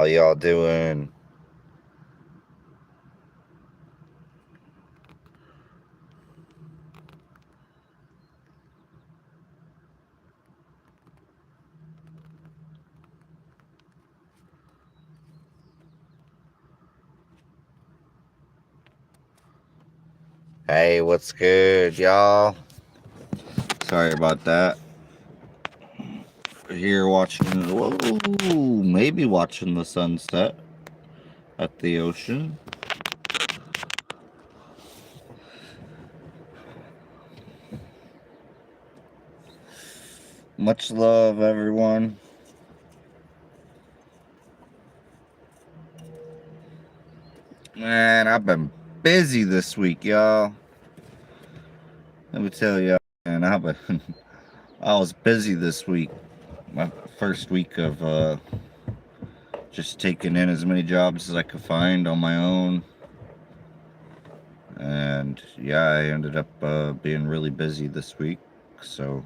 How y'all doing? Hey, what's good, y'all? Sorry about that. Here watching, whoa, maybe watching the sunset at the ocean. Much love, everyone. Man, I've been busy this week, y'all. Let me tell y'all, man, I was busy this week. My first week of just taking in as many jobs as I could find on my own. And yeah, I ended up being really busy this week. So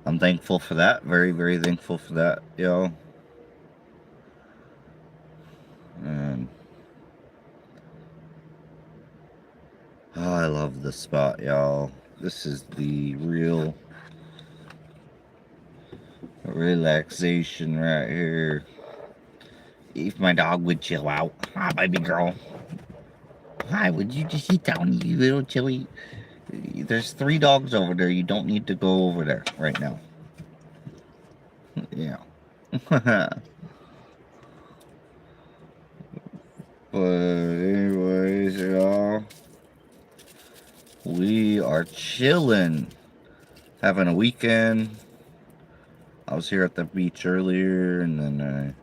I'm thankful for that. Very, very thankful for that, y'all. And oh, I love this spot, y'all. This is the real relaxation right here. If my dog would chill out. Hi, baby girl. Hi, would you just sit down, you little chilly? There's 3 dogs over there. You don't need to go over there right now. Yeah. But anyways, y'all, we are chilling, having a weekend. I was here at the beach earlier, and then I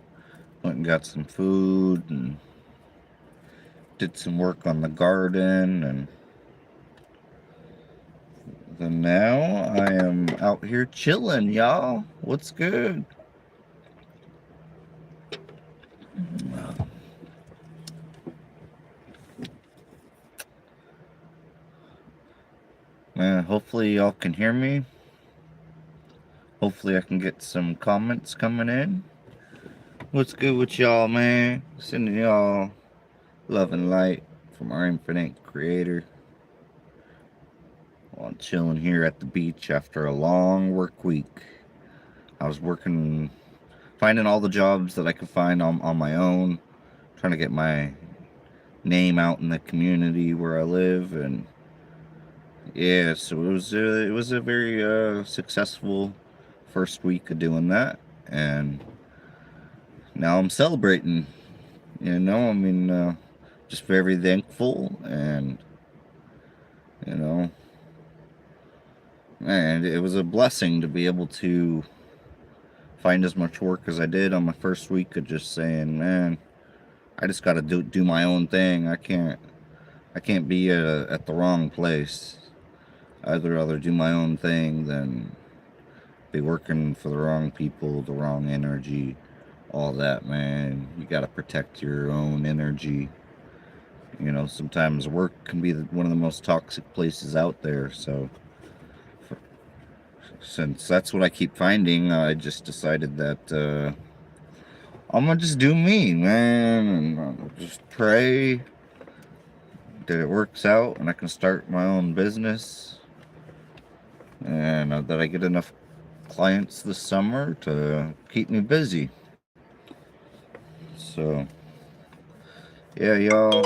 went and got some food and did some work on the garden, and then now I am out here chilling, y'all. What's good? Man, hopefully y'all can hear me. Hopefully I can get some comments coming in. What's good with y'all, man? Sending y'all love and light from our infinite creator. While I'm chilling here at the beach after a long work week. I was working, finding all the jobs that I could find on my own, trying to get my name out in the community where I live, and yeah, so it was a very successful first week of doing that, and now I'm celebrating. You know, I mean, just very thankful, and you know, and it was a blessing to be able to find as much work as I did on my first week of just saying, man, I just got to do my own thing. I can't be at the wrong place. I'd rather do my own thing than be working for the wrong people, the wrong energy, all that, man. You got to protect your own energy. You know, sometimes work can be one of the most toxic places out there. So, for, since that's what I keep finding, I just decided that I'm gonna just do me, man, and just pray that it works out and I can start my own business, and that I get enough clients this summer to keep me busy. So, yeah, y'all.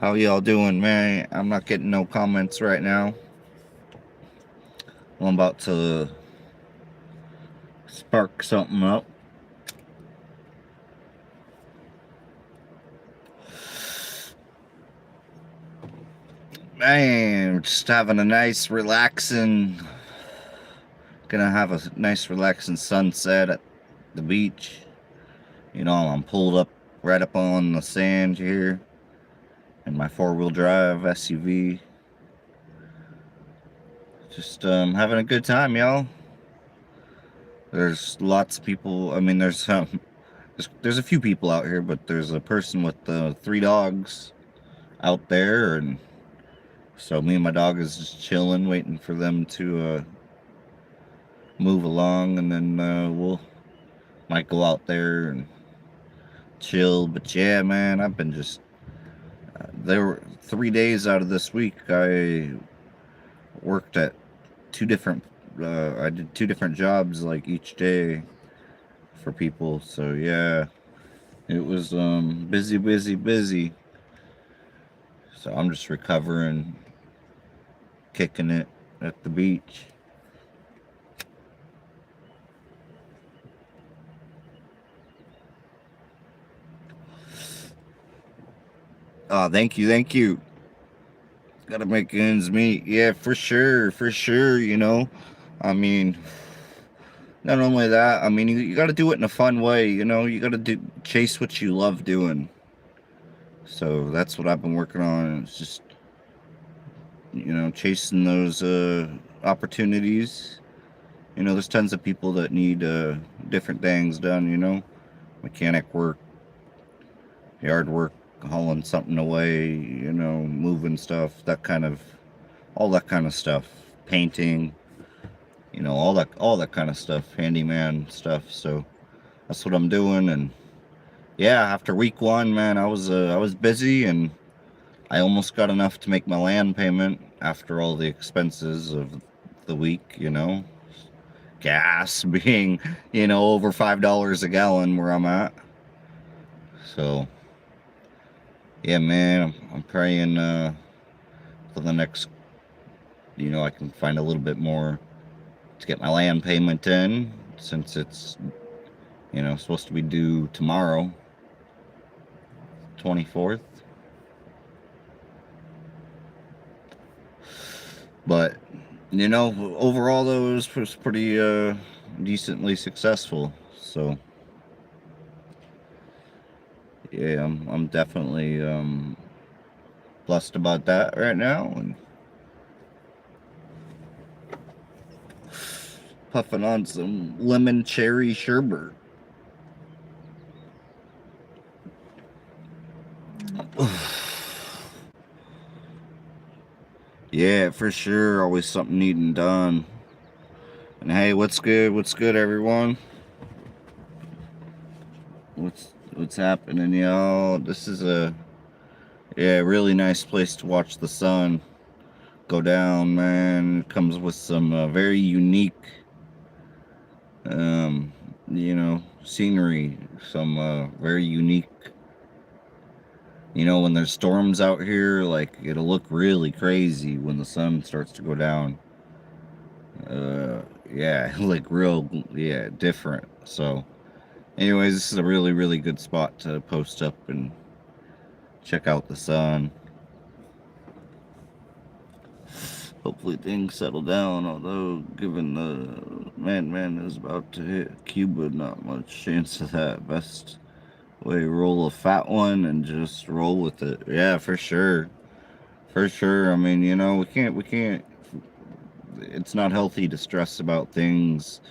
How y'all doing, man? I'm not getting no comments right now. I'm about to spark something up. Man, just having a nice, relaxing. Gonna have a nice, relaxing sunset at the beach. You know, I'm pulled up right up on the sand here in my 4-wheel drive SUV. Just having a good time, y'all. There's lots of people. I mean, there's a few people out here, but there's a person with 3 dogs out there, and so me and my dog is just chilling, waiting for them to move along, and then we'll might go out there and chill. But yeah, man, I've been just there were 3 days out of this week. I worked at two different. I did two different jobs like each day for people. So yeah, it was busy, busy, busy. So I'm just recovering, kicking it at the beach. Oh, thank you, thank you. Gotta make ends meet. Yeah, for sure, for sure. I mean, not only that. I mean, you gotta do it in a fun way. You gotta chase what you love doing. So that's what I've been working on. It's just chasing those opportunities. There's tons of people that need different things done. Mechanic work, yard work, hauling something away. Moving stuff. All that kind of stuff. Painting. All that kind of stuff. Handyman stuff. So that's what I'm doing. And yeah, after week one, man, I was busy, and I almost got enough to make my land payment after all the expenses of the week. Gas being over $5 a gallon where I'm at. So yeah, man, I'm praying for the next, I can find a little bit more to get my land payment in, since it's supposed to be due tomorrow, 24th. But overall though, it was pretty decently successful. So yeah, I'm definitely blessed about that right now, and puffing on some lemon cherry sherbet. Yeah, for sure. Always something needing done. And hey, what's good? What's good, everyone? What's happening, y'all? This is a really nice place to watch the sun go down, man. It comes with some very unique scenery, some very unique. When there's storms out here, like, it'll look really crazy when the sun starts to go down. Yeah, like real, yeah, different. So anyways, this is a really, really good spot to post up and check out the sun. Hopefully things settle down, although given the man is about to hit Cuba, not much chance of that. Best way, roll a fat one and just roll with it. Yeah, for sure. For sure. I mean, we can't, it's not healthy to stress about things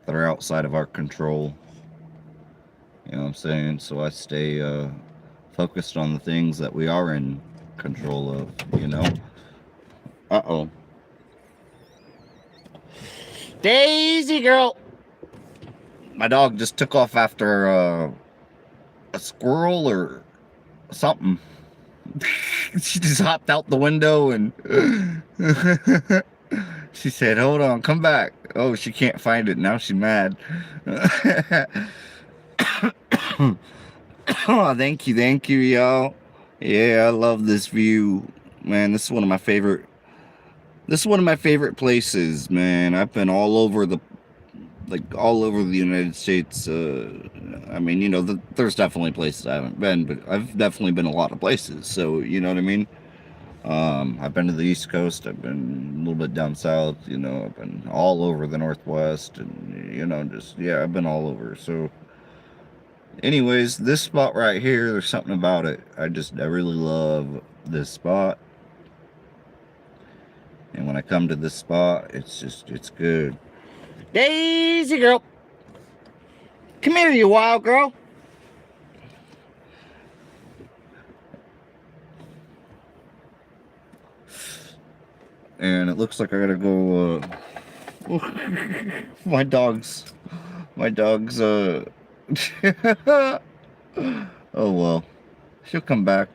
that are outside of our control. You know what I'm saying? So I stay focused on the things that we are in control of. Uh-oh. Daisy girl! My dog just took off after a squirrel or something. She just hopped out the window and she said, "Hold on, come back." Oh, she can't find it. Now she's mad. Oh, thank you, y'all. Yeah, I love this view. Man, this is one of my favorite places, man. I've been all over the United States. I mean, there's definitely places I haven't been, but I've definitely been a lot of places. So, you know what I mean? I've been to the East Coast. I've been a little bit down south. I've been all over the Northwest, and yeah, I've been all over. So, anyways, this spot right here, there's something about it. I really love this spot. And when I come to this spot, it's good. Daisy girl, come here, you wild girl. And it looks like I gotta go My dog's, oh well. She'll come back.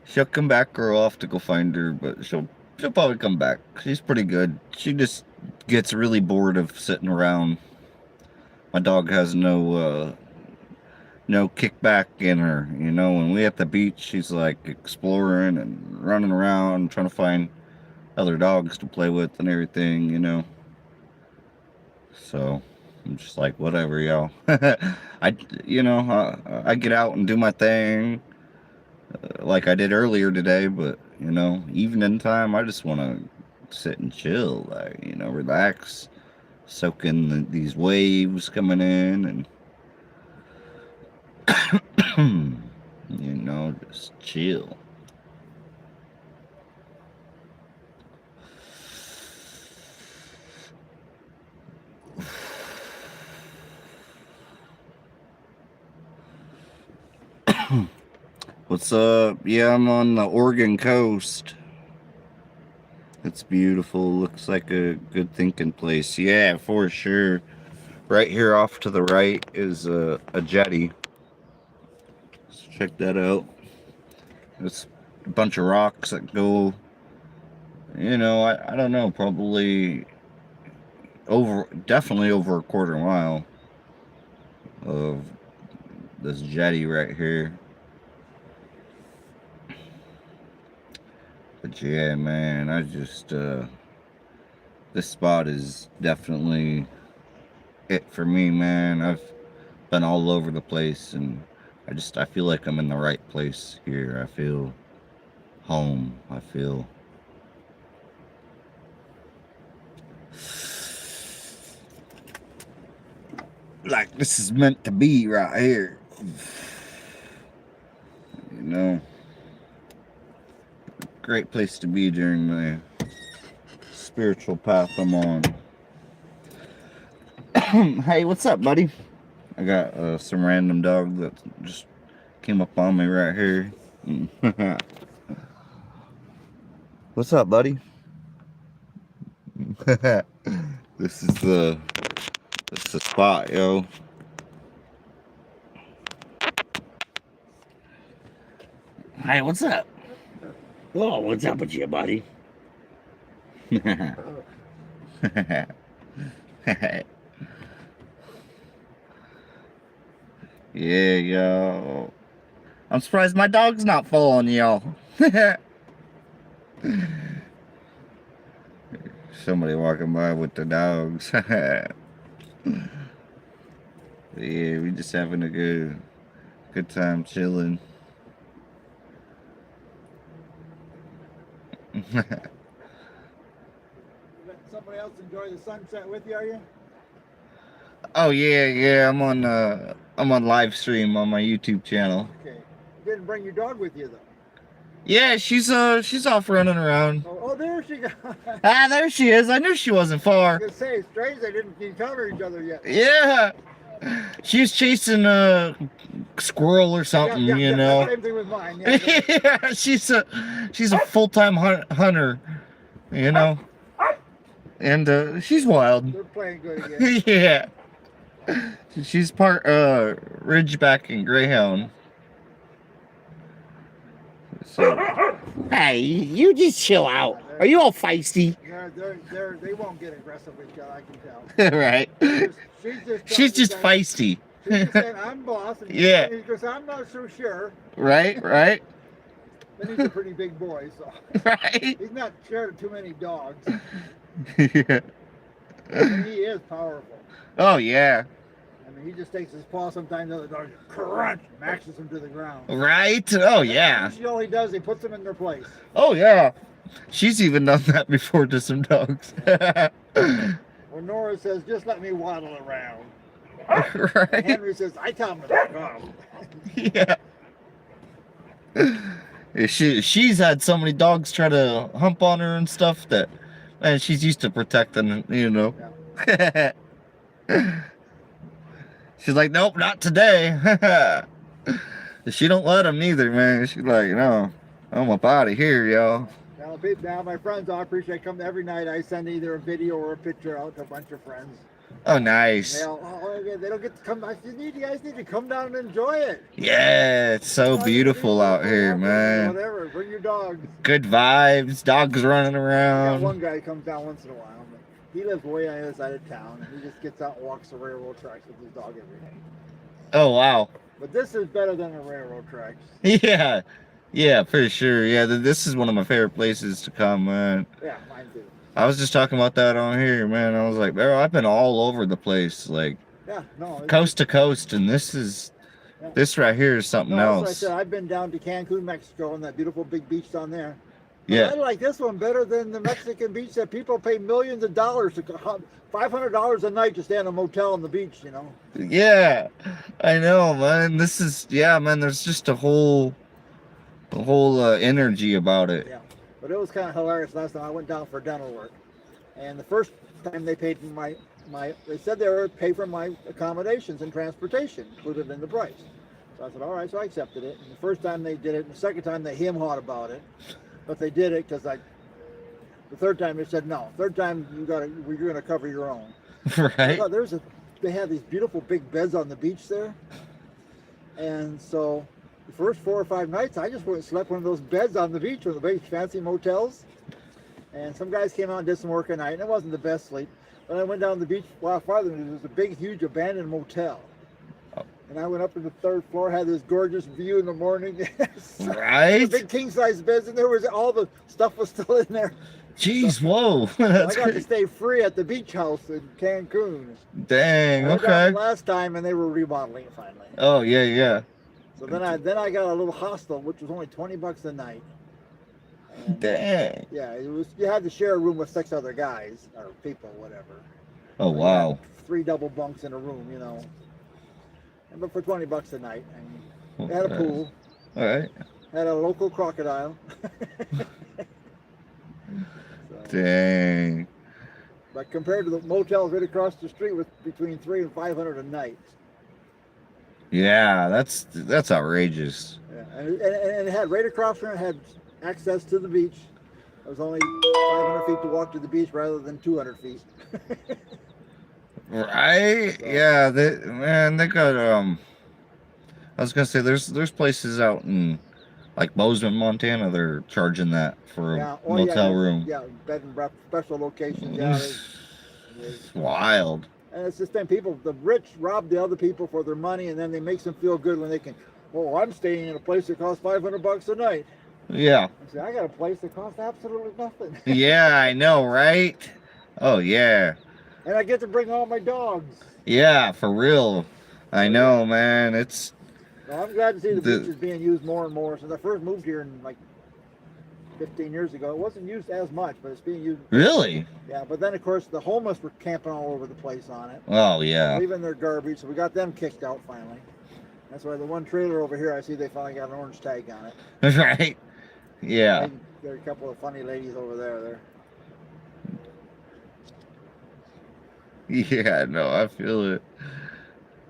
She'll come back, or I'll have to go find her, but she'll probably come back. She's pretty good. She just gets really bored of sitting around. My dog has no kickback in her, you know. When we at the beach, she's like exploring and running around, trying to find other dogs to play with and everything, you know. So I'm just like, whatever, y'all. I get out and do my thing, like I did earlier today, but you know, evening time, I just want to sit and chill, like, you know, relax, soak in these waves coming in, and you know, just chill. What's up? Yeah, I'm on the Oregon coast. It's beautiful. Looks like a good thinking place. Yeah, for sure. Right here off to the right is a jetty. Let's check that out. It's a bunch of rocks that go, you know, I don't know, probably definitely over a quarter mile of this jetty right here. But yeah, man, I just, this spot is definitely it for me, man. I've been all over the place, and I feel like I'm in the right place here. I feel home. I feel like this is meant to be right here. You know, great place to be during the spiritual path I'm on. Hey, what's up, buddy? I got some random dog that just came up on me right here. What's up, buddy? This is the spot, yo. Hey, what's up? Oh, what's up with you, buddy? Yeah, yo. I'm surprised my dog's not following y'all. Somebody walking by with the dogs. Yeah, we just having a good time chilling. Somebody else enjoy the sunset with you, are you? Oh yeah, I'm on Livestream on my YouTube channel. Okay. You didn't bring your dog with you though. Yeah, she's off running around. Oh, there she goes. Ah, there she is. I knew she wasn't far. I was gonna say, it's strange they didn't encounter each other yet. Yeah. She's chasing a squirrel or something, you know. Same thing with mine. Yeah, Yeah, she's a full-time hunter, you know. And she's wild. they're playing good again. Yeah. She's part Ridgeback and Greyhound. So, hey, you just chill out. Are you all feisty? They won't get aggressive with you, I can tell. Right. She's just feisty. She's just saying, I'm boss. And Yeah. He goes, I'm not so sure. Right. But he's a pretty big boy, so. Right. He's not scared of too many dogs. Yeah. And he is powerful. Oh yeah. I mean, he just takes his paw sometimes, the other dog crunch, maxes him to the ground. Right? Oh yeah. That's all he does, he puts them in their place. Oh yeah. She's even done that before to some dogs. When Nora says, just let me waddle around. Right. And Henry says, I tell him to back off. Yeah. She's had so many dogs try to hump on her and stuff that, man, she's used to protecting, you know. Yeah. She's like, nope, not today. She don't let him neither, man. She's like, no, I'm up out of here, y'all. Now Now my friends, I appreciate come every night. I send either a video or a picture out to a bunch of friends. Oh, And nice. they don't get to come. I said, you guys need to come down and enjoy it. Yeah, it's so beautiful out here, man. Whatever, bring your dogs. Good vibes, dogs running I got around. one guy who comes down once in a while. But he lives way on the other side of town, and he just gets out and walks the railroad tracks with his dog every day. Oh, wow. But this is better than the railroad tracks. Yeah, yeah, for sure. Yeah, this is one of my favorite places to come, man. Yeah, mine too. I was just talking about that on here, man. I was like, bro, I've been all over the place, like Yeah, no. coast to coast, and this right here is something That's else. what I said. I've been down to Cancun, Mexico, and that beautiful big beach down there. But Yeah. I like this one better than the Mexican beach that people pay millions of dollars to $500 a night to stay in a motel on the beach. You know. Yeah, I know, man. This is man. There's just a whole energy about it. Yeah, but it was kind of hilarious last time I went down for dental work, and the first time they paid for they said they would pay for my accommodations and transportation included in the price. So I said, all right, so I accepted it. And the first time they did it, and the second time they hawed about it, but they did it because the third time they said no. Third time you're gonna cover your own. Right. They have these beautiful big beds on the beach there, and so the first 4 or 5 nights I just went and slept one of those beds on the beach, one of the big fancy motels. And some guys came out and did some work at night, and it wasn't the best sleep. But I went down to the beach a while farther, and there was a big, huge abandoned motel. And I went up to the 3rd floor, had this gorgeous view in the morning. Right. Big king-size beds, and there was all the stuff was still in there. Jeez, whoa. I got to stay free at the beach house in Cancun. Dang. I went Okay. down last time, and they were remodeling it finally. Oh yeah. So then I got a little hostel, which was only $20 a night. And, Dang. yeah, you had to share a room with 6 other guys or people, whatever. Oh wow. 3 double bunks in a room, you know. But for $20 a night, and they had a pool. All right. Had a local crocodile. Dang. But compared to the motels right across the street, with between $300 and $500 a night. Yeah, that's outrageous. Yeah, and it had right across from it had access to the beach. It was only 500 feet to walk to the beach rather than 200 feet. Right? So. Yeah, they got I was gonna say there's places out in like Bozeman, Montana, they're charging that for a motel room. Yeah, bed and breakfast, special locations. Yeah, It's wild. And it's just then the rich rob the other people for their money, and then they makes them feel good when they can. Oh, I'm staying in a place that costs $500 a night. Yeah. I say, I got a place that costs absolutely nothing. Yeah, I know, right? Oh yeah. And I get to bring all my dogs. Yeah, for real. I know, man. It's. Well, I'm glad to see the beach is being used more and more. Since I first moved here in like 15 years ago, it wasn't used as much, but it's being used. Really? Yeah, but then of course the homeless were camping all over the place on it. Oh yeah. Leaving their garbage, so we got them kicked out finally. That's why the one trailer over here, I see they finally got an orange tag on it. Right. Yeah. There are a couple of funny ladies over there. Yeah, no, I feel it.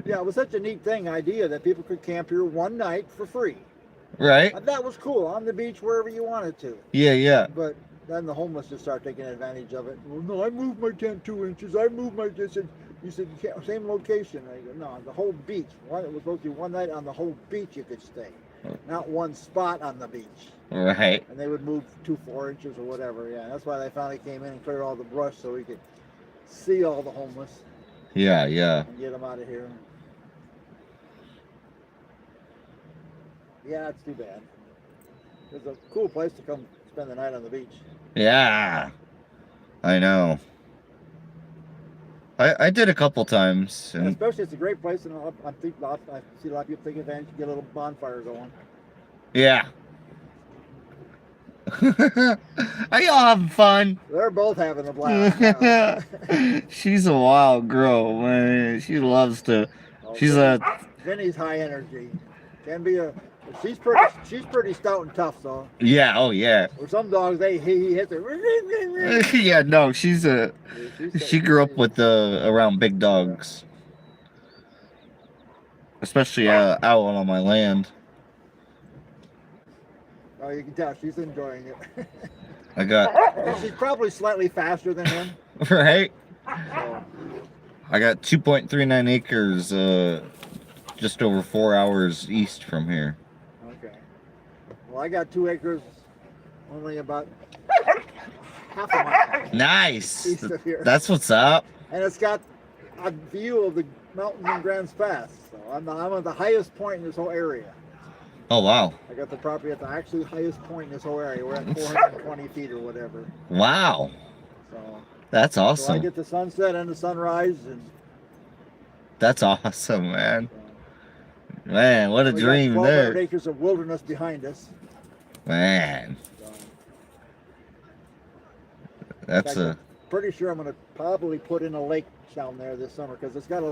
Yeah, it was such a neat idea that people could camp here one night for free. Right? That was cool, on the beach, wherever you wanted to. Yeah. But then the homeless just start taking advantage of it. Well, no, I moved my tent 2 inches. I moved my distance. You said you can't, same location. I go, no, the whole beach. It was supposed to be one night on the whole beach you could stay, not one spot on the beach. Right. And they would move 4 inches or whatever. Yeah, that's why they finally came in and cleared all the brush so we could see all the homeless. Yeah. And get them out of here. Yeah, it's too bad. It's a cool place to come spend the night on the beach. Yeah. I know. I did a couple times. And especially, it's a great place, and I see a lot of people take advantage and get a little bonfire going. Yeah. Are y'all having fun? They're both having a blast. She's a wild girl, man. She loves to. Vinny's high energy. Can be a. She's pretty stout and tough, though. Yeah. Oh yeah. Or some dogs, he hits it. Yeah. No, she grew up with around big dogs, especially out on my land. Oh, you can tell she's enjoying it. I got And she's probably slightly faster than him. right. So, I got 2.39 acres, just over 4 hours east from here. okay. Well, I got 2 acres, only about half a mile Nice. east of here. That's what's up. And it's got a view of the mountains in Grants Pass. So I'm at the highest point in this whole area. Oh wow. I got the property at the actually highest point in this whole area. We're at 420 feet or whatever. Wow. So That's So I awesome. get the sunset and the sunrise, and That's awesome, man. so Man, what a we dream got 1,200 there. acres of wilderness behind us. Man, So, that's in fact, a I'm pretty sure I'm going to probably put in a lake down there this summer because it's got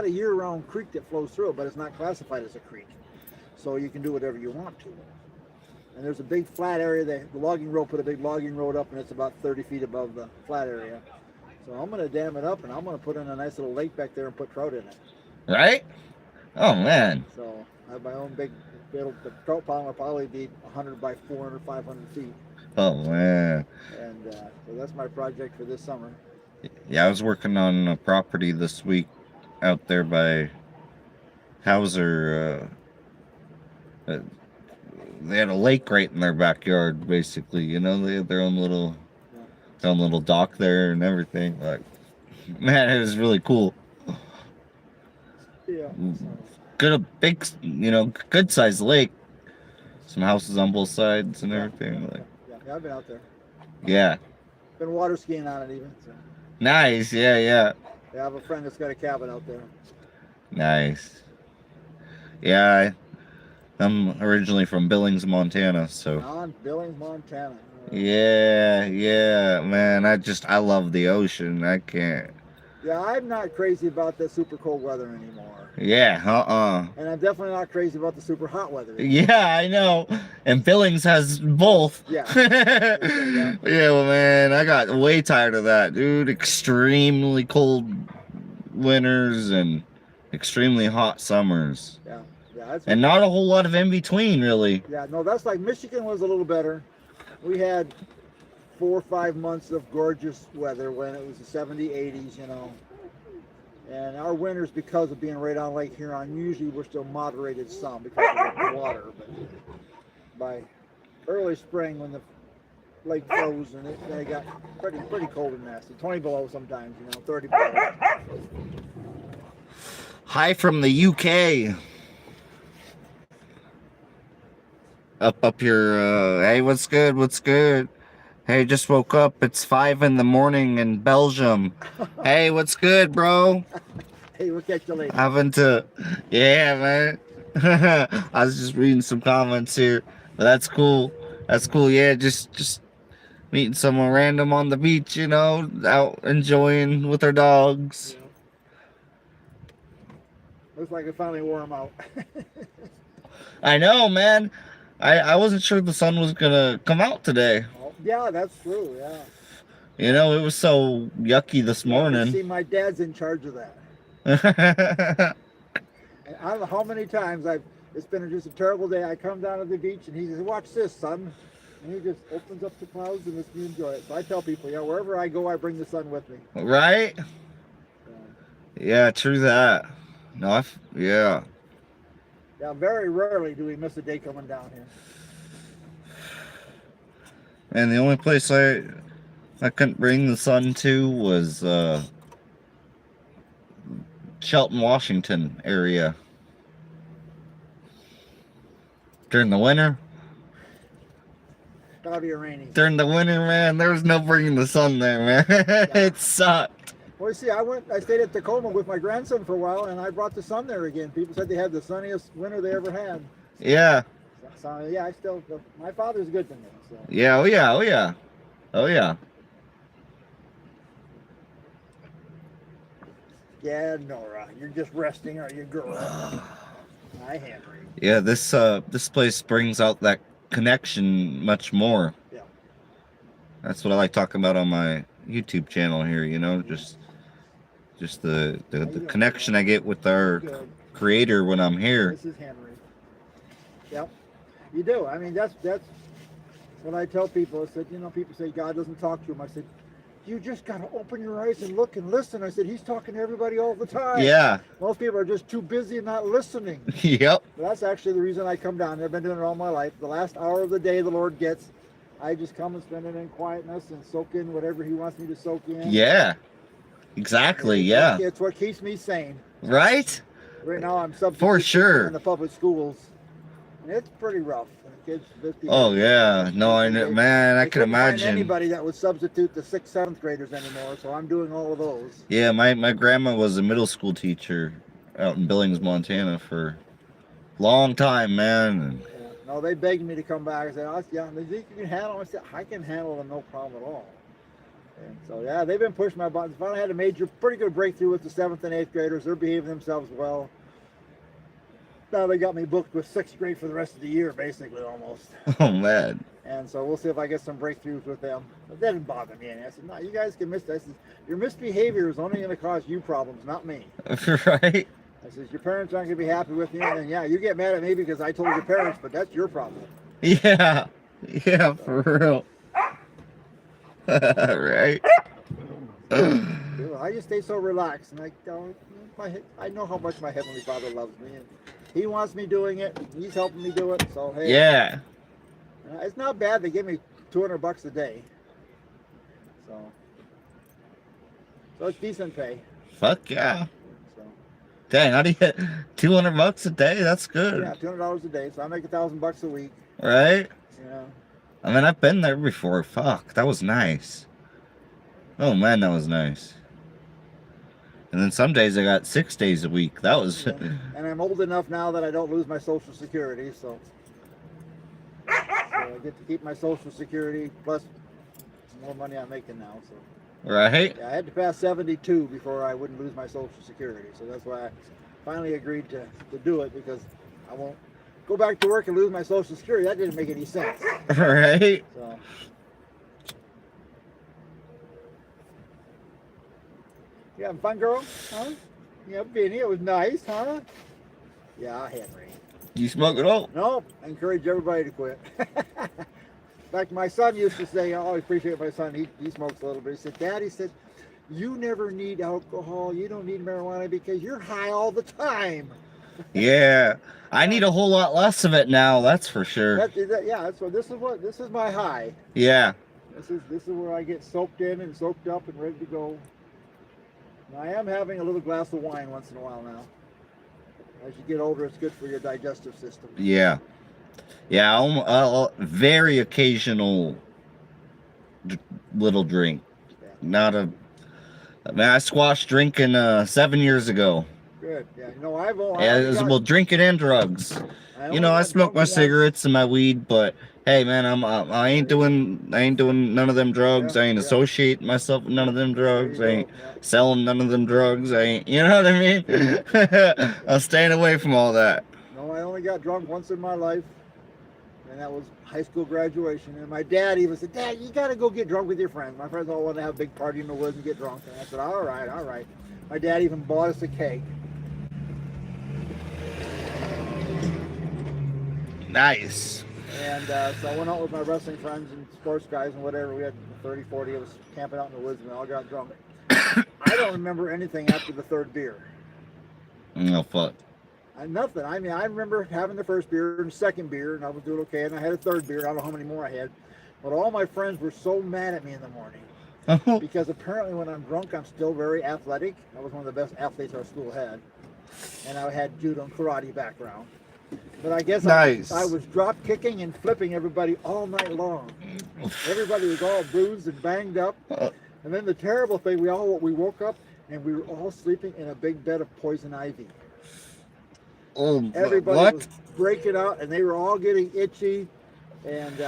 a year-round creek that flows through it, but it's not classified as a creek, so you can do whatever you want to. And there's a big flat area. The logging road put a big logging road up, and it's about 30 feet above the flat area. So I'm going to dam it up, and I'm going to put in a nice little lake back there and put trout in it. right. Oh man. So I have my own big, the trout pond will probably be 100 by 400, 500 feet. Oh man. And so that's my project for this summer. Yeah, I was working on a property this week out there by Hauser. They had a lake right in their backyard, basically. You know, they had their own little dock there and everything. Like, man, it was really cool. Yeah. So, Good, a big, good sized lake. Some houses on both sides and yeah, everything. Like, yeah, I've been out there. yeah, Been water skiing on it even. So. nice. Yeah, yeah, Yeah, I have a friend that's got a cabin out there. nice. Yeah, I'm originally from Billings, Montana, so. On Billings, Montana. Yeah, man. I love the ocean. I can't. Yeah, I'm not crazy about the super cold weather anymore. Yeah, And I'm definitely not crazy about the super hot weather anymore. Yeah, I know. And Billings has both. Yeah. Yeah, well, man, I got way tired of that, dude. Extremely cold winters and extremely hot summers. Yeah. That's And not a whole lot of in between, really. Yeah, no, that's like Michigan was a little better. We had 4 or 5 months of gorgeous weather when it was the 70s, 80s, And our winters, because of being right on Lake Huron, usually we're still moderated some because of the water. But by early spring, when the lake froze and it got pretty cold and nasty, 20 below sometimes, 30 below. Hi from the UK. Up here. Hey, what's good? What's good? Hey, just woke up. It's 5 in the morning in Belgium. Hey, what's good, bro? Hey, we'll catch you later. Having to, yeah, man. I was just reading some comments here, but that's cool. That's cool. Yeah, just meeting someone random on the beach, out enjoying with our dogs. Yeah. Looks like it finally wore them out. I know, man. I wasn't sure the sun was gonna come out today. Oh, yeah, that's true. Yeah. It was so yucky this morning. See, my dad's in charge of that. And I don't know how many times it's been just a terrible day. I come down to the beach and he says, "Watch this, son." And he just opens up the clouds and lets me enjoy it. So I tell people, wherever I go, I bring the sun with me. Right? So, Yeah, true that. No, yeah. yeah, very rarely do we miss a day coming down here. And the only place I couldn't bring the sun to was Shelton, Washington area. During the winter. Cloudy or rainy. During the winter, man, there was no bringing the sun there, man. It sucked. Well, see, I stayed at Tacoma with my grandson for a while, and I brought the sun there again. People said they had the sunniest winter they ever had. Yeah. So yeah, my father's good to me. So. Yeah, oh yeah. Yeah, Nora, you're just resting, are you, girl? Hi, Henry. Yeah, this place brings out that connection much more. Yeah. That's what I like talking about on my YouTube channel here, just the connection I get with our creator when I'm here. This is Henry. Yep. You do. I mean, that's When I tell people, I said, you know, people say God doesn't talk to them. I said, you just got to open your eyes and look and listen. I said, he's talking to everybody all the time. Yeah. Most people are just too busy and not listening. Yep. But that's actually the reason I come down. I've been doing it all my life. The last hour of the day the Lord gets, I just come and spend it in quietness and soak in whatever he wants me to soak in. Yeah. Exactly. Yeah. It's what keeps me sane. Right? Right now I'm substitute For sure. in the public schools. And it's pretty rough. The kids, Oh yeah. No, I know, man. I can imagine. Find anybody that would substitute the 6th, 7th graders anymore, so I'm doing all of those. Yeah, my grandma was a middle school teacher out in Billings, Montana for a long time, man. Yeah. No, they begged me to come back. I said, oh, yeah, you think you can handle them? I said, I can handle them, no problem at all. And so, yeah, they've been pushing my buttons. Finally had a pretty good breakthrough with the 7th and 8th graders. They're behaving themselves well. Now they got me booked with 6th grade for the rest of the year, basically, almost. Oh, man. And so we'll see if I get some breakthroughs with them. But that didn't bother me any. I said, no, you guys can miss this. Your misbehavior is only going to cause you problems, not me. Right? I says, your parents aren't going to be happy with you. And then, yeah, you get mad at me because I told your parents, but that's your problem. Yeah. Yeah, for real. Right? I just stay so relaxed. And I know how much my Heavenly Father loves me. And he wants me doing it. He's helping me do it. So, hey. Yeah. It's not bad. They give me $200 a day. So it's decent pay. Fuck yeah. So, dang, how do you get $200 a day? That's good. Yeah, $200 a day. So I make $1,000 a week. Right? Yeah. I mean, I've been there before. Fuck, that was nice. Oh man, that was nice. And then some days I got 6 days a week. That was. Yeah. And I'm old enough now that I don't lose my Social Security, so I get to keep my Social Security plus more money I'm making now. So. Right? Yeah, I had to pass 72 before I wouldn't lose my Social Security, so that's why I finally agreed to do it, because I won't go back to work and lose my Social Security. That didn't make any sense. Right? So. You having fun, girl? Huh? Yeah, being here was nice, huh? Yeah, Henry. You smoke it all? No, I encourage everybody to quit. In fact, my son used to say, I always appreciate my son, he smokes a little bit. He said, Dad, he said, you never need alcohol, you don't need marijuana because you're high all the time. Yeah, I need a whole lot less of it now, that's for sure. Yeah, this is my high. Yeah. This is where I get soaked in and soaked up and ready to go. And I am having a little glass of wine once in a while now. As you get older, it's good for your digestive system. Yeah. Yeah, very occasional little drink. Yeah. Not a... I squashed drinking 7 years ago. Good. Yeah. Well, drinking and drugs. I smoke my cigarettes and my weed, but hey, man, I ain't doing none of them drugs. I ain't associating myself with none of them drugs. I ain't selling none of them drugs. I ain't, you know what I mean? I'm staying away from all that. No, I only got drunk once in my life, and that was high school graduation. And my dad even said, Dad, you got to go get drunk with your friends. My friends all want to have a big party in the woods and get drunk. And I said, all right. My dad even bought us a cake. Nice. And so I went out with my wrestling friends and sports guys and whatever. We had 30, 40 of us camping out in the woods, and we all got drunk. I don't remember anything after the third beer. Oh, fuck. Nothing. I mean, I remember having the first beer and second beer, and I was doing okay, and I had a third beer. I don't know how many more I had. But all my friends were so mad at me in the morning. Because apparently when I'm drunk, I'm still very athletic. I was one of the best athletes our school had. And I had judo and karate background. But I guess nice. I was drop kicking and flipping everybody all night long. Everybody was all bruised and banged up. And then the terrible thing, we woke up and we were all sleeping in a big bed of poison ivy. Oh, everybody was breaking out and they were all getting itchy. And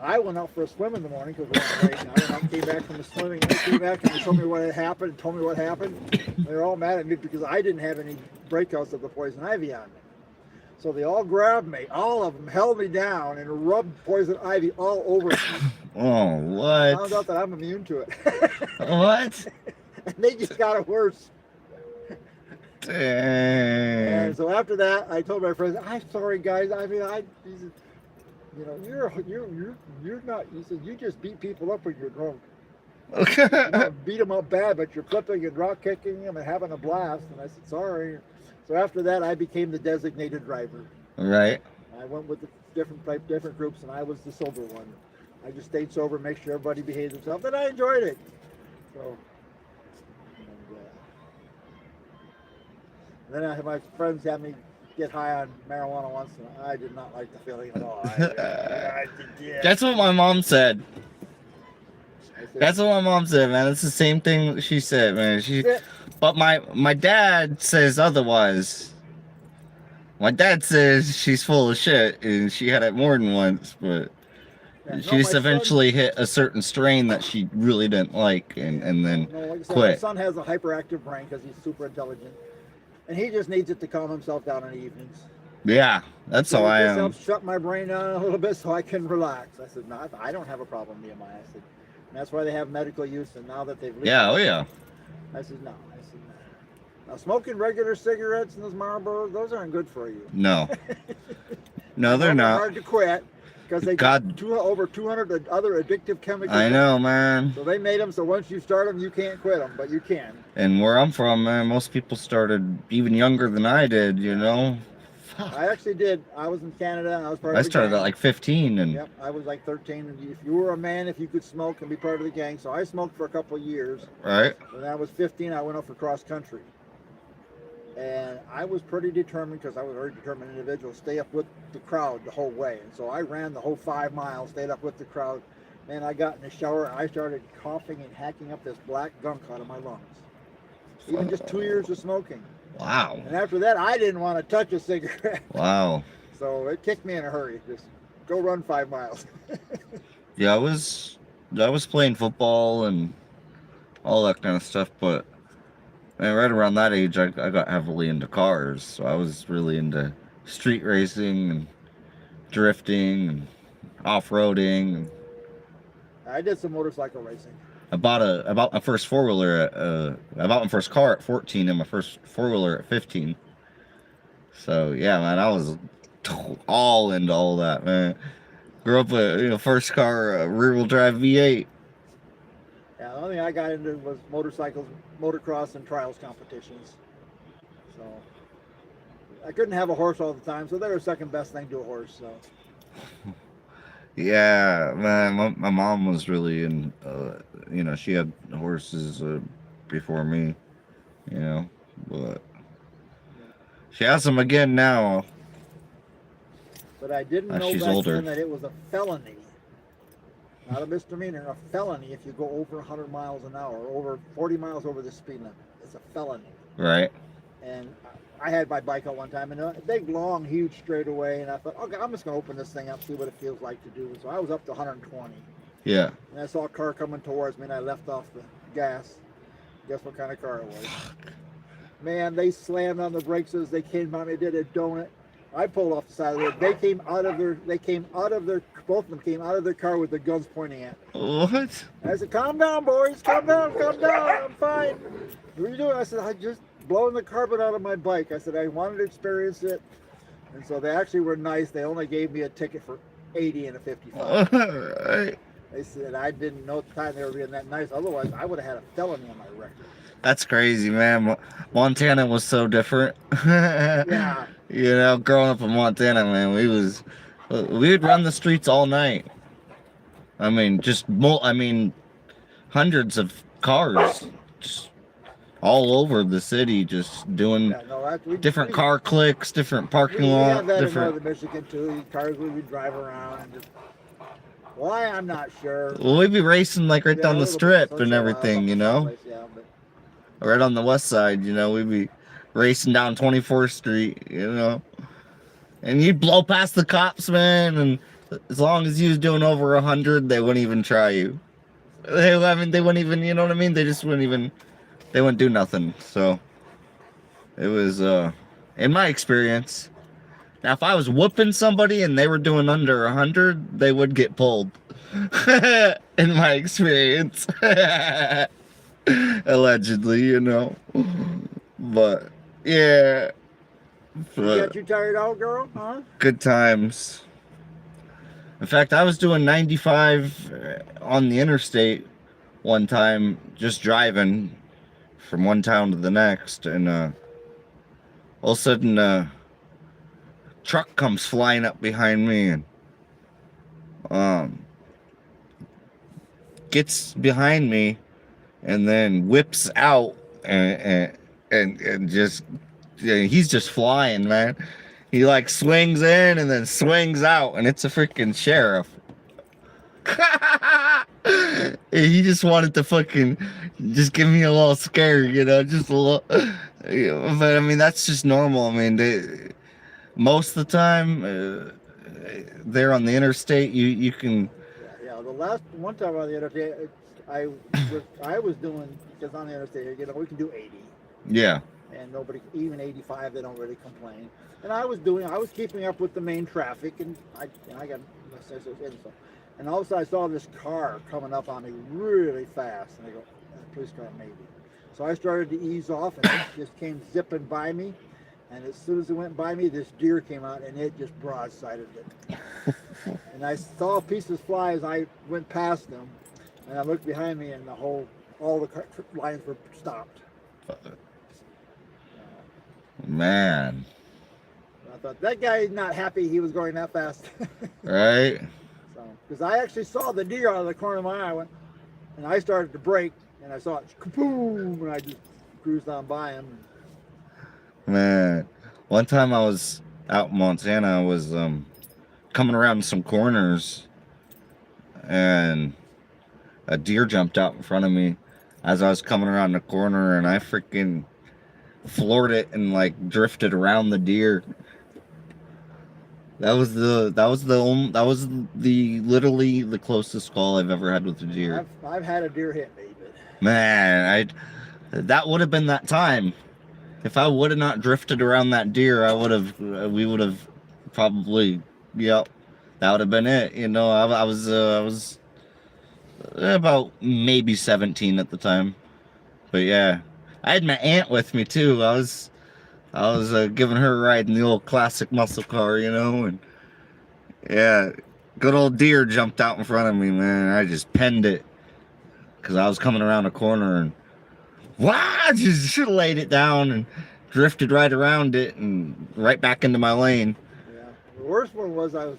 I went out for a swim in the morning because I went out and came back from the swimming. And they came back and they told me what had happened. They were all mad at me because I didn't have any breakouts of the poison ivy on me. So they all grabbed me. All of them held me down and rubbed poison ivy all over me. Oh, what? I found out that I'm immune to it. What? And they just got it worse. Dang. And so after that, I told my friends, I'm sorry, guys. I mean, You know, you're not. You said you just beat people up when you're drunk. You don't beat them up bad, but you're flipping and rock kicking them and having a blast. And I said, sorry. So after that, I became the designated driver. Right. I went with the different groups, and I was the sober one. I just stayed sober, make sure everybody behaved themselves, and I enjoyed it. So, and then I had my friends had me get high on marijuana once, and I did not like the feeling at all. That's what my mom said. I said, That's what my mom said, man. It's the same thing she said, man. But my dad says otherwise. My dad says she's full of shit, and she had it more than once, but yeah, she no, just my son, eventually hit a certain strain that she really didn't like, and then no, like I said, my quit. son has a hyperactive brain because he's super intelligent, and he just needs it to calm himself down in the evenings. Yeah, that's how I This am. helps shut my brain down a little bit so I can relax. I said, no, I don't have a problem with EMI. I said, and that's why they have medical use, and now that they've Yeah, oh yeah. I said, no. I said, no. Now, smoking regular cigarettes and those Marlboros, those aren't good for you. No. No, they're not. Hard to quit because they God. got over 200 other addictive chemicals. I know, man. So they made them so once you start them, you can't quit them, but you can. And where I'm from, man, most people started even younger than I did, you know? I actually did. I was in Canada, and I was part I of the started gang. at like 15, and Yep, I was like 13. And if you were a man, if you could smoke and be part of the gang. So I smoked for a couple of years. right? When I was 15, I went up for cross country. And I was pretty determined, because I was a very determined individual, stay up with the crowd the whole way. And so I ran the whole 5 miles, stayed up with the crowd. Man, I got in the shower, and I started coughing and hacking up this black gunk out of my lungs. Even just 2 years of smoking. Wow. And after that, I didn't want to touch a cigarette. Wow. So it kicked me in a hurry. Just go run 5 miles. Yeah, I was playing football and all that kind of stuff, but man, right around that age, I got heavily into cars. So I was really into street racing and drifting and off-roading. And I did some motorcycle racing. I bought my first four-wheeler I bought my first car at 14 and my first four-wheeler at 15. So yeah, man, I was all into all that, man. Grew up with first car rear-wheel drive V8. Yeah, the only thing I got into was motorcycles, motocross, and trials competitions. So I couldn't have a horse all the time, so they were second best thing to a horse. So Yeah, man, my mom was really in, she had horses before me, but she has them again now. but I didn't know She's back older. then that it was a felony, not a misdemeanor, a felony if you go over 100 miles an hour, over 40 miles over the speed limit. It's a felony. Right. And I had my bike out one time, and a big, long, huge straightaway, and I thought, okay, I'm just going to open this thing up, see what it feels like to do. So I was up to 120. Yeah. And I saw a car coming towards me, and I left off the gas. Guess what kind of car it was? Man, they slammed on the brakes as they came on. They did a donut. I pulled off the side of the road. Both of them came out of their car with their guns pointing at me. What? I said, calm down, boys, calm down, I'm fine. What are you doing? I said, I just blowing the carpet out of my bike. I said, I wanted to experience it. And so they actually were nice. They only gave me a ticket for 80 and a 55. Right. They said, I didn't know at the time they were being that nice. Otherwise, I would have had a felony on my record. That's crazy, man. Montana was so different. Yeah. Growing up in Montana, man, we would run the streets all night. I mean, hundreds of cars just all over the city, just doing different car clicks, different parking We lot, have that in different. Northern Michigan too. These cars we would drive around and just. Why, I'm not sure. Well, we'd be racing like right down a the little strip bit and everything, someplace, yeah, but right on the west side, we'd be racing down 24th Street, and you'd blow past the cops, man, and as long as you was doing over 100, they wouldn't even try you. They wouldn't even, you know what I mean? They just they wouldn't do nothing. So it was, in my experience. Now, if I was whooping somebody and they were doing under 100, they would get pulled. In my experience. Allegedly, But, yeah. you got you tired out, girl? Huh? Good times. In fact, I was doing 95 on the interstate one time, just driving from one town to the next, and all of a sudden, truck comes flying up behind me and um, gets behind me, and then whips out and just he's just flying, man. He like swings in and then swings out, and it's a freaking sheriff. He just wanted to fucking just give me a little scare, you know, just a little. But I mean, that's just normal. I mean, most of the time, there on the interstate, you can. Yeah. The last one time on the interstate, I was doing, because on the interstate, you know, we can do 80. Yeah. And nobody, even 85, they don't really complain. And I was keeping up with the main traffic, and I got, and all of a sudden I saw this car coming up on me really fast, and I go, police car maybe. So I started to ease off, and it just came zipping by me. And as soon as it went by me, this deer came out, and it just broadsided it. And I saw pieces fly as I went past them, and I looked behind me, and all the lines were stopped. Man. I thought, that guy is not happy he was going that fast. Right? So, because I actually saw the deer out of the corner of my eye, and I started to brake, and I saw it, kaboom, and I just cruised on by him. Man, one time I was out in Montana, I was coming around some corners, and a deer jumped out in front of me as I was coming around the corner, and I freaking floored it and like drifted around the deer. That was literally the closest call I've ever had with a deer. I've had a deer hit me, but man, that would have been that time. If I would have not drifted around that deer, we would have probably, yep, that would have been it. You know, I was about maybe 17 at the time, but yeah, I had my aunt with me too. I was giving her a ride in the old classic muscle car, you know, and yeah, good old deer jumped out in front of me, man. I just penned it because I was coming around a corner and wow, just should have laid it down and drifted right around it and right back into my lane. Yeah, the worst one was I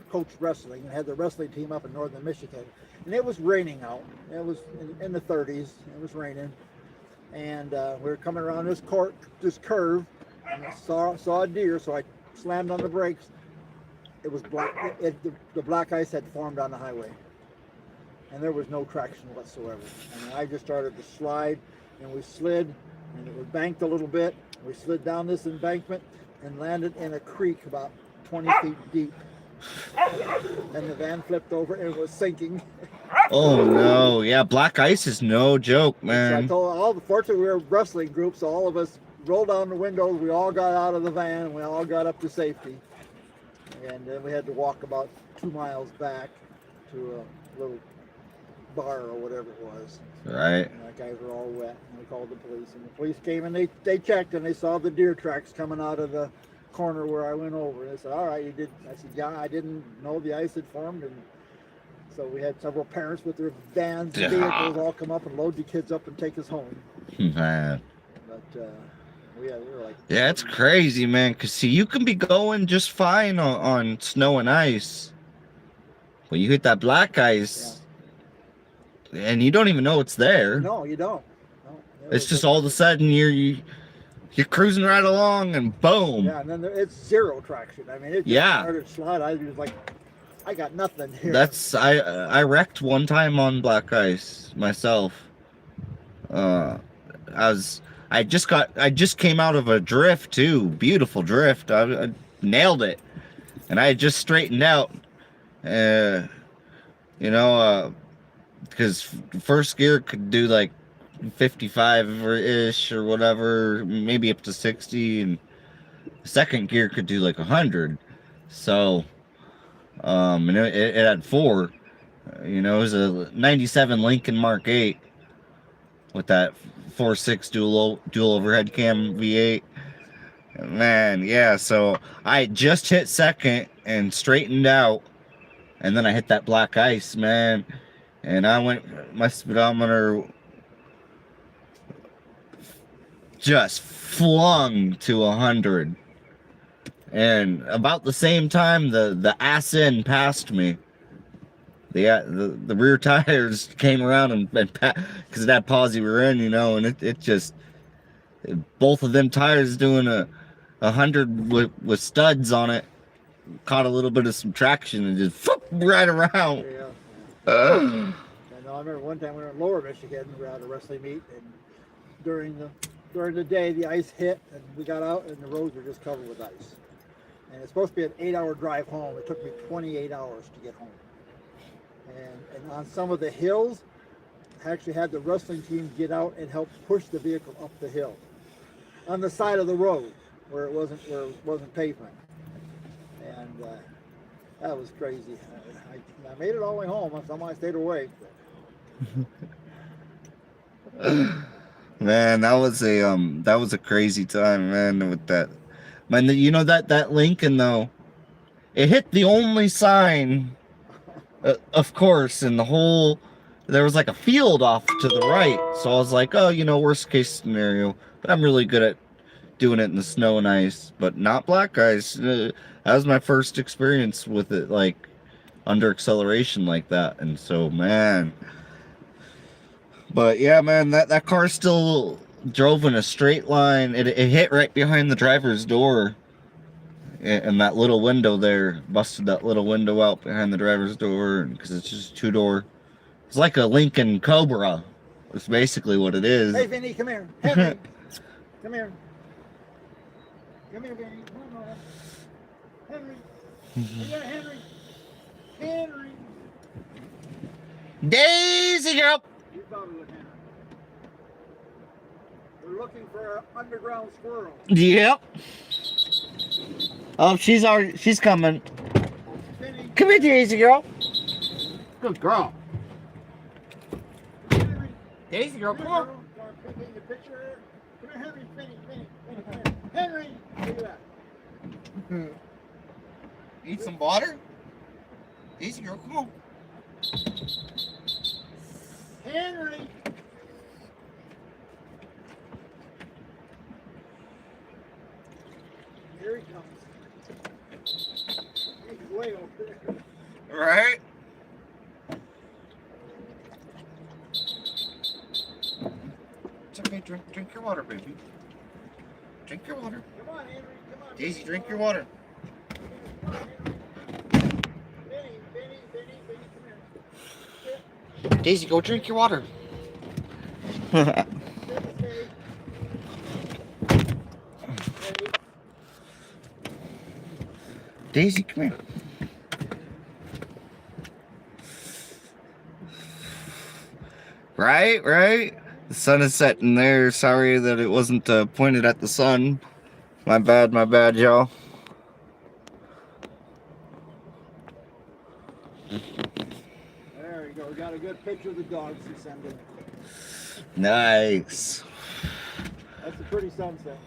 coached wrestling and had the wrestling team up in northern Michigan, and it was raining out. It was in the 30s. It was raining, and we were coming around this curve, and I saw a deer, so I slammed on the brakes. It was black. The black ice had formed on the highway, and there was no traction whatsoever. And I just started to slide, and we slid, and it was banked a little bit. We slid down this embankment and landed in a creek about 20 feet deep. And the van flipped over and it was sinking. Oh no, yeah, black ice is no joke, man. So I told fortunately we were a wrestling group, so all of us rolled down the windows, we all got out of the van, and we all got up to safety. And then we had to walk about 2 miles back to a little bar or whatever it was. Right. And the guys were all wet, and we called the police, and the police came and they checked, and they saw the deer tracks coming out of the corner where I went over. And they said, all right, you did. I said, yeah, I didn't know the ice had formed. And so we had several parents with their vans and vehicles all come up and load the kids up and take us home. Man. But we were like, yeah, it's crazy, man, because see, you can be going just fine on snow and ice, but you hit that black ice, and you don't even know it's there. No, you don't. No, it's just all of a sudden you're cruising right along, and boom. Yeah, and then it's zero traction. I mean, it just started to slide. I was like, I got nothing here. I wrecked one time on black ice myself. I just came out of a drift too, beautiful drift. I nailed it, and I had just straightened out. You know, because first gear could do like 55-ish or whatever, maybe up to 60, and second gear could do like 100. So, and it had 4. You know, it was a 97 Lincoln Mark 8 with that 4.6 dual overhead cam V8. Man, yeah. So I just hit second, and straightened out, and then I hit that black ice, man, and my speedometer just flung to 100. And about the same time, the ass end passed me. The rear tires came around and because of that posi we're in, and it just, both of them tires doing a 100 with studs on it, caught a little bit of some traction and just right around. Yeah. I know. I remember one time we were in Lower Michigan. We were at a wrestling meet, and during the day the ice hit, and we got out, and the roads were just covered with ice. And it's supposed to be an 8-hour drive home. It took me 28 hours to get home. And on some of the hills, I actually had the wrestling team get out and help push the vehicle up the hill on the side of the road where it wasn't pavement. And that was crazy. I made it all the way home. Somehow I stayed awake. Man, that was a crazy time, man, with that. Man, that Lincoln though, it hit the only sign, of course, in the whole. There was like a field off to the right, so I was like, oh, worst case scenario. But I'm really good at doing it in the snow and ice, but not black ice. That was my first experience with it, like under acceleration like that, and so, man. But yeah, man, that car still drove in a straight line. It hit right behind the driver's door, and that little window there busted that little window out behind the driver's door, because it's just a 2-door. It's like a Lincoln Cobra. It's basically what it is. Hey, Vinny, come here. Henry, come here. Come here, Vinny. Come on. Henry. Yeah, Henry. Henry. Daisy girl. You probably look Henry. We're looking for an underground squirrel. Yep. Oh, she's coming. Vinny. Come here, Daisy girl. Good girl. Daisy girl, come on. Come here, Henry. Vinny. Henry. Look at that. Need some water? Daisy girl, come on. Henry. Here he comes. He's way over there. Right? It's okay, drink your water, baby. Drink your water. Come on, Henry. Come on. Daisy, drink your water. Come on, Henry. Benny, come here. Daisy, go drink your water. Daisy, come here. Right? The sun is setting there. Sorry that it wasn't pointed at the sun. My bad, y'all. There you go. We got a good picture of the dogs you sent in. Nice. That's a pretty sunset.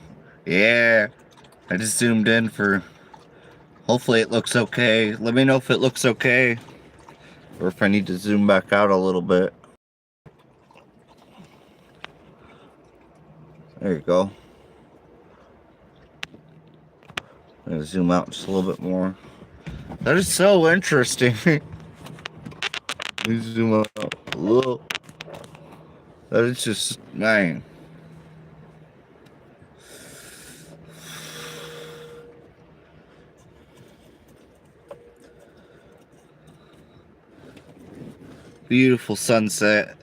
Yeah. I just zoomed in for... Hopefully it looks okay. Let me know if it looks okay. Or if I need to zoom back out a little bit. There you go. I'm gonna zoom out just a little bit more. That is so interesting. Let me zoom out a little. That is just, man. Beautiful sunset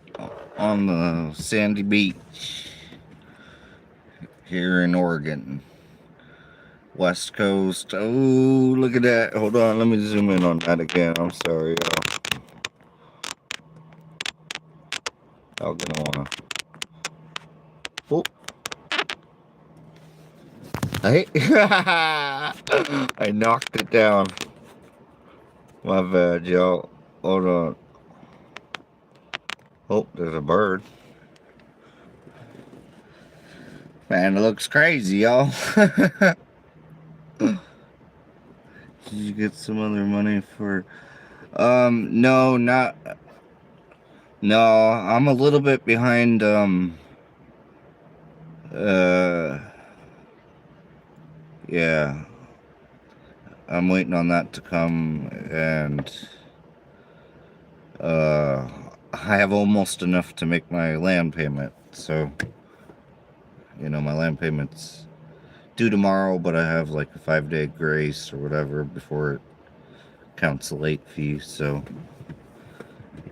on the sandy beach here in Oregon. West Coast. Oh, look at that. Hold on, let me zoom in on that again. I'm sorry, y'all. I'm gonna wanna. Oh. I knocked it down. My bad, y'all. Hold on. Oh, there's a bird. Man, it looks crazy, y'all. Did you get some other money for? No, not. No, I'm a little bit behind. Uh, yeah, I'm waiting on that to come, and I have almost enough to make my land payment. So, my land payment's due tomorrow, but I have like a 5-day grace or whatever before it counts the late fee. So,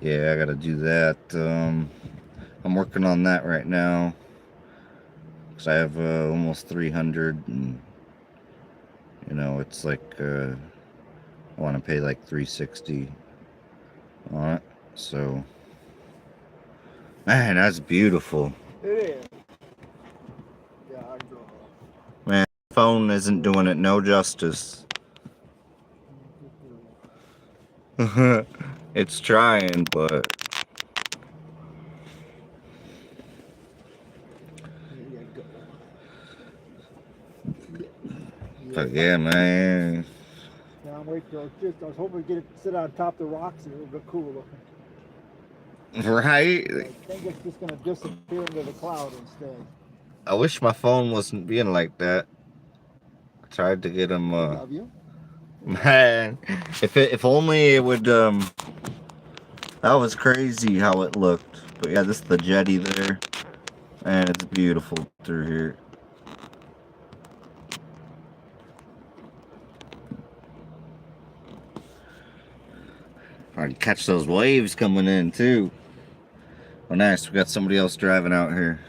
yeah, I gotta do that. I'm working on that right now because I have almost 300, and it's like I want to pay like 360 on it. So, man, that's beautiful. It is. Yeah, I go. Man, phone isn't doing it no justice. It's trying, but yeah, man. Now I'm waiting till I was hoping to get it sit on top of the rocks and it would look cool looking. Right? I think it's just gonna disappear into the cloud instead. I wish my phone wasn't being like that. I tried to get him. Love you. Man, if only it would. That was crazy how it looked. But yeah, this is the jetty there, and it's beautiful through here. Hard to catch those waves coming in too. Oh, nice. We got somebody else driving out here.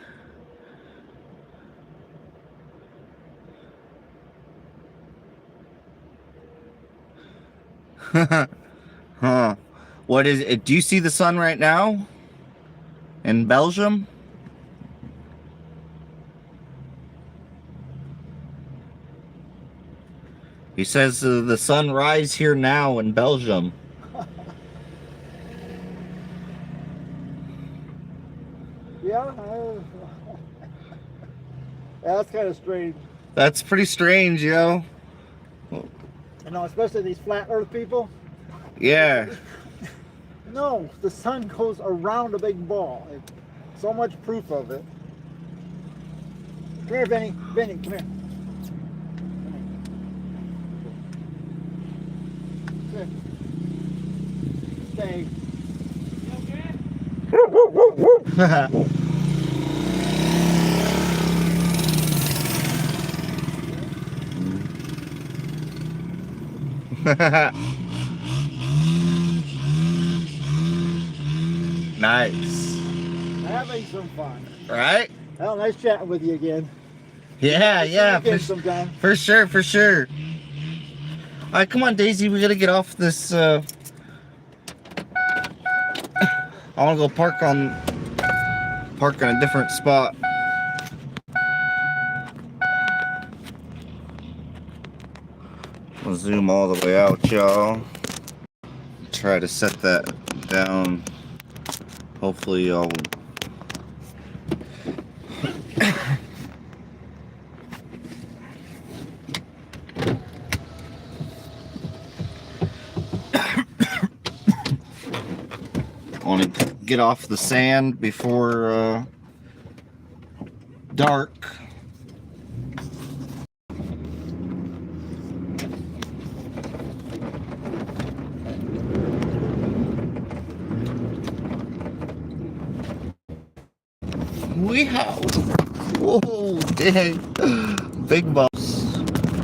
Huh. What is it? Do you see the sun right now? In Belgium? He says the sun rise here now in Belgium. Yeah, that's kind of strange. That's pretty strange, yo. Especially these flat Earth people. Yeah. No, the sun goes around a big ball. So much proof of it. Come here, Benny. Benny, come here. Stay. Nice. Having some fun. Right? Well, nice chatting with you again. Yeah, yeah. For sure, for sure. All right, come on, Daisy. We gotta get off this. I wanna go park in a different spot. I'll zoom all the way out, y'all. Try to set that down. Hopefully, I'll. I want to get off the sand before dark. Weehaw! Whoa, dang! Big bumps.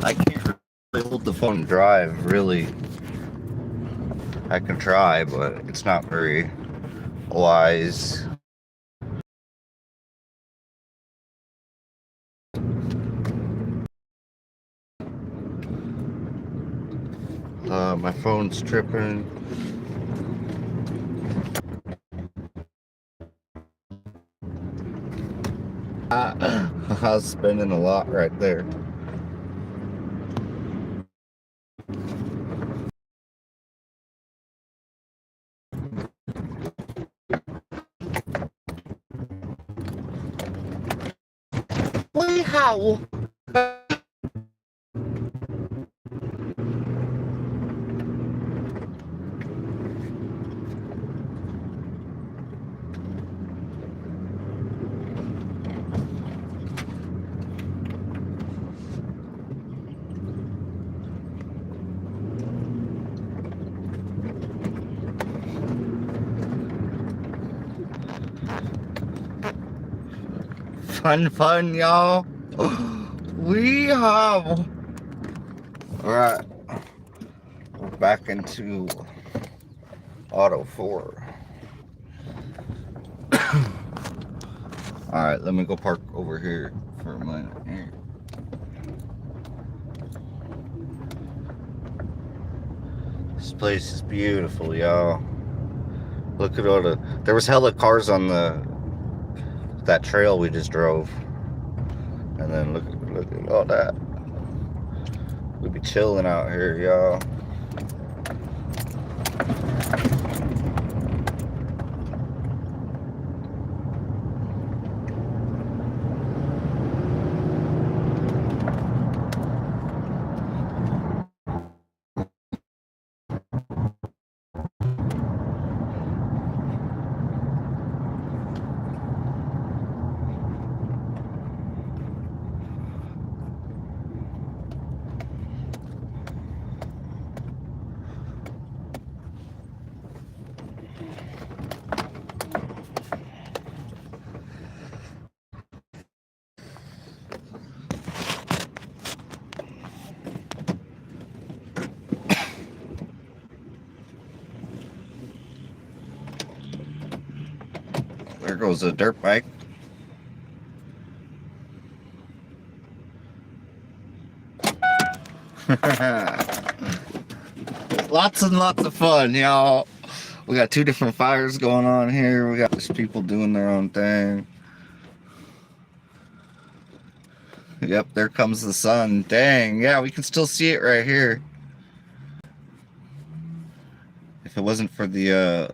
I can't really hold the phone and drive, really. I can try, but it's not very wise. My phone's tripping. I was spending a lot right there. Wow. fun, y'all. We have. Alright. We're back into Auto 4. Alright, let me go park over here for a minute. Here. This place is beautiful, y'all. Look at all the... There was hella cars on that trail we just drove. And then look at all that. We be chilling out here, y'all. There goes a dirt bike. Lots and lots of fun, y'all. We got 2 different fires going on here. We got just people doing their own thing. Yep, there comes the sun. Dang, yeah, we can still see it right here. If it wasn't for the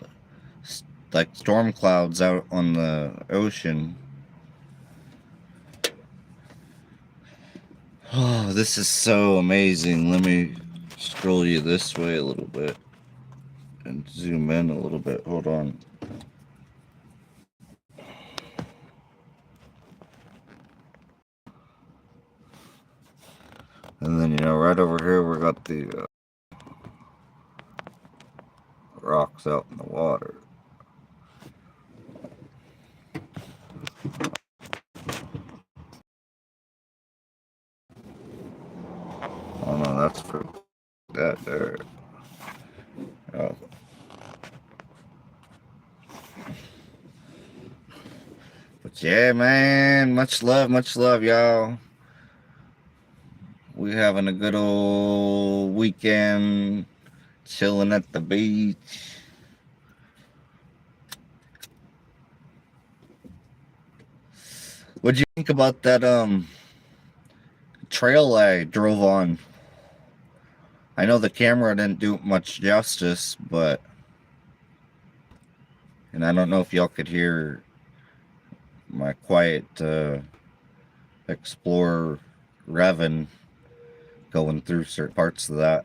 like storm clouds out on the ocean. Oh, this is so amazing. Let me scroll you this way a little bit and zoom in a little bit. Hold on. And then, you know, right over here we got the rocks out in the water. Oh no, that's for that there. Oh. But yeah, man, much love, y'all. We having a good old weekend, chilling at the beach. What'd you think about that trail I drove on? I know the camera didn't do much justice, but and I don't know if y'all could hear my quiet Explorer revving going through certain parts of that.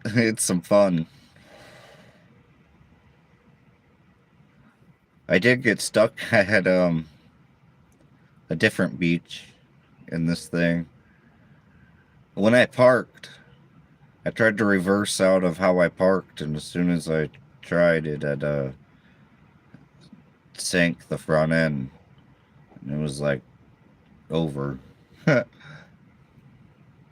It's some fun. I did get stuck. I had a different beach in this thing. When I parked, I tried to reverse out of how I parked, and as soon as I tried, it had sank the front end, and it was like over.